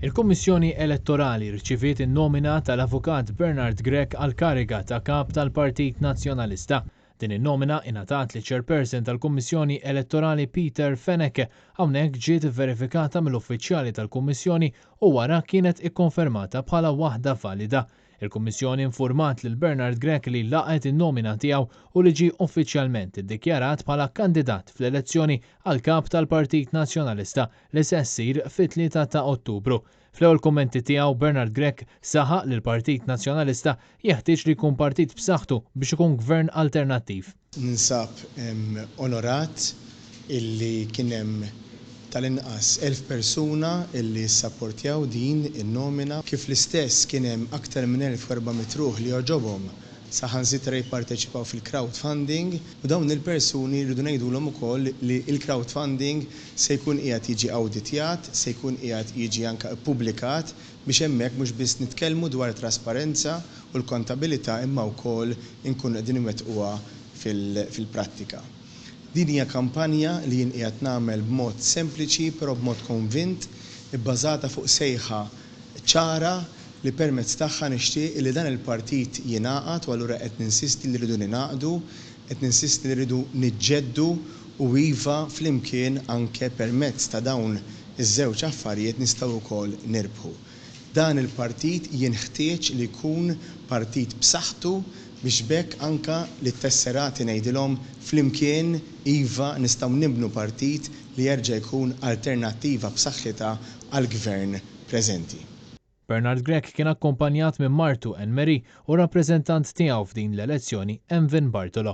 Il-Kummissjoni Elettorali rċiviet in-nomina tal-Avukat Bernard Grech għal kariga ta' kap tal-Partit Nazzjonalista. Din in-nomina ingħatat li chairperson tal-Kummissjoni Elettorali Peter Fenech hawnhekk ġiet verifikata mill-uffiċjali tal-Kummissjoni u wara kienet ikkonfermata bħala waħda valida. Il-Kummissjoni infurmat lil Bernard Grech li laqgħet in-nomina tiegħu u li ġie uffiċjalment iddikjarat bħala kandidat fl-elezzjoni għal kap tal-Partit Nazzjonalista li se ssir fit-3 ta' Ottubru. Fl-ewwel kummenti tiegħu Bernard Grech saħaq li l-Partit Nazzjonalista jeħtieġ li jkun partit b'saħħtu biex ikun gvern alternattiv. Ninsab onorat illi kien hemm tal-inqas 1000 persuna illi sapportjaw din in-nomina kif l-istess kien hemm aktar minn 1400 ruħ li joġobhom saħansitra jipparteċipaw fil-crowdfunding u dawn il-persuni rridu ngħidulhom ukoll li l-crowdfunding se jkun qiegħed jiġi awditjat, se jkun qiegħed jiġi anke ppubblikat biex hemmhekk mhux biss nitkellmu dwar trasparenza u l-kontabilità imma wkoll inkunu qegħdin iwettquha fil-prattika. Din hija kampanja li jien qiegħed nagħmel b'mod sempliċi però b'mod konvint ibbażata fuq sejħa ċara li permezz tagħha nixtieq li dan il-partit jingħaqad u allura qed ninsisti li rridu ningħaqdu, qed ninsisti li rridu niġġedddu u iva flimkien anke permezz ta' dawn iż-żewġ affarijiet nistgħu wkoll nirbħu. Dan il-partit jinħtieġ li jkun partit b'saħħtu biex bekk anke li t-tesserati ngħidilhom flimkien iva nistgħu nibnu partit li jerġa' jkun alternattiva b'saħħitha għall-gvern preżenti. Bernard Grech kien akkumpanjat minn martu Anne Marie u rappreżentant tiegħu f'din l-elezzjoni Envin Bartolo.